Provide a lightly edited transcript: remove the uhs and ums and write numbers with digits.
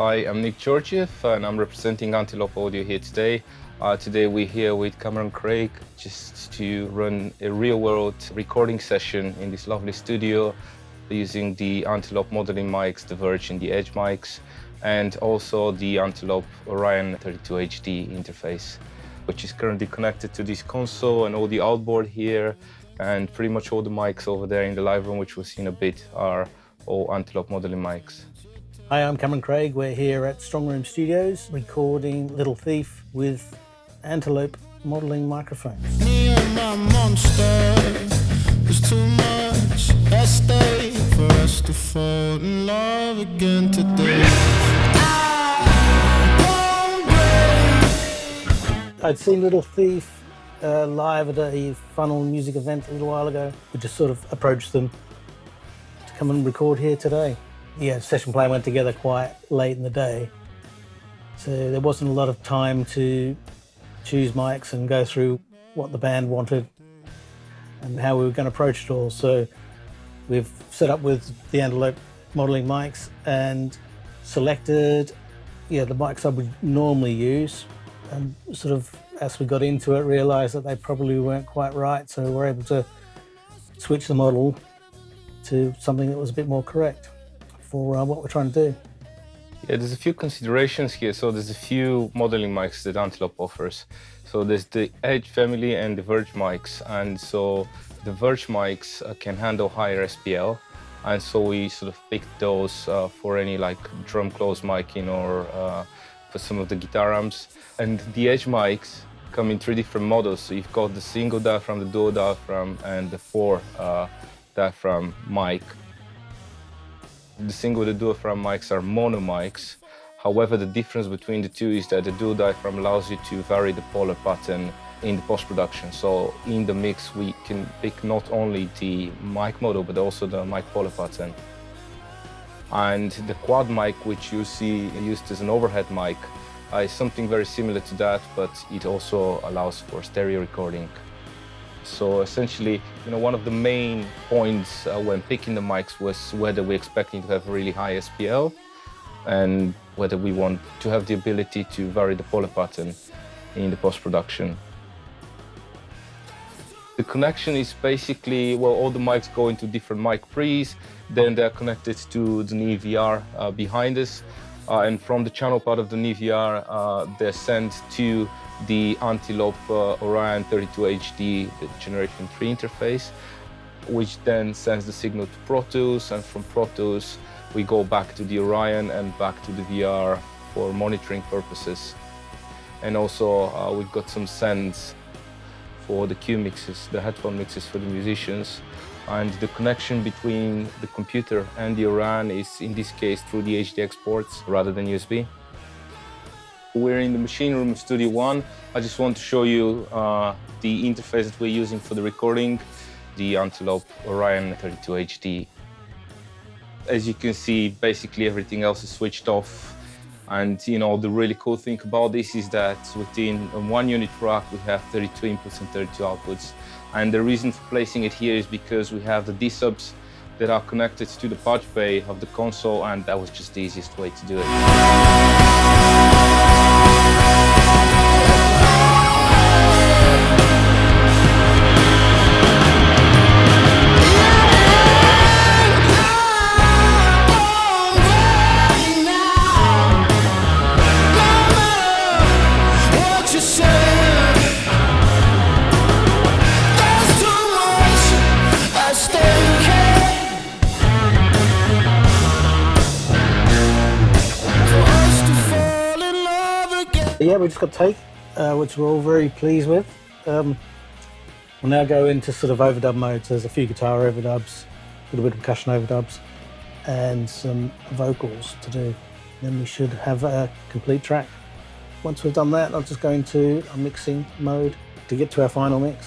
Hi, I'm Nik Georgiev and I'm representing Antelope Audio here today. Today we're here with Cameron Craig just to run a real-world recording session in this lovely studio using the Antelope modeling mics, the Verge and the Edge mics, and also the Antelope Orion 32 HD interface, which is currently connected to this console and all the outboard here, and pretty much all the mics over there in the live room, which we'll see in a bit, are all Antelope modeling mics. Hi, I'm Cameron Craig. We're here at Strongroom Studios recording Little Thief with Antelope modeling microphones. Me and my monster is too much at stake for us to fall in love again today. I'd seen Little Thief live at a funnel music event a little while ago. We just sort of approached them to come and record here today. Yeah, session plan went together quite late in the day, so there wasn't a lot of time to choose mics and go through what the band wanted and how we were going to approach it all. So we've set up with the Antelope modeling mics and selected the mics I would normally use, and sort of as we got into it realized that they probably weren't quite right, so we're able to switch the model to something that was a bit more correct for what we're trying to do. Yeah, there's a few considerations here. So there's a few modeling mics that Antelope offers. So there's the Edge family and the Verge mics. And so the Verge mics can handle higher SPL. And so we sort of picked those for any like drum close miking or for some of the guitar amps. And the Edge mics come in 3 different models. So you've got the single diaphragm, the dual diaphragm, and the 4 diaphragm mic. The single and the diaphragm mics are mono mics. However, the difference between the two is that the dual diaphragm allows you to vary the polar pattern in the post-production. So in the mix, we can pick not only the mic model, but also the mic polar pattern. And the quad mic, which you see used as an overhead mic, is something very similar to that, but it also allows for stereo recording. So essentially, one of the main points when picking the mics was whether we're expecting to have a really high SPL and whether we want to have the ability to vary the polar pattern in the post-production. The connection is basically, all the mics go into different mic pre's, then they're connected to the Neve behind us, and from the channel part of the Neve they're sent to the Antelope Orion 32 HD Generation 3 interface, which then sends the signal to Pro Tools, and from Pro Tools we go back to the Orion and back to the VR for monitoring purposes. And also we've got some sends for the Q mixes, the headphone mixes for the musicians. And the connection between the computer and the Orion is, in this case, through the HDX ports rather than USB. We're in the machine room of Studio One. I just want to show you the interface that we're using for the recording, the Antelope Orion 32 HD. As you can see, basically everything else is switched off. And the really cool thing about this is that within a 1-unit rack, we have 32 inputs and 32 outputs. And the reason for placing it here is because we have the D-subs that are connected to the patch bay of the console, and that was just the easiest way to do it. Yeah, we just got take, which we're all very pleased with. We'll now go into sort of overdub mode. So there's a few guitar overdubs, a little bit of percussion overdubs, and some vocals to do. Then we should have a complete track. Once we've done that, I'll just go into a mixing mode to get to our final mix.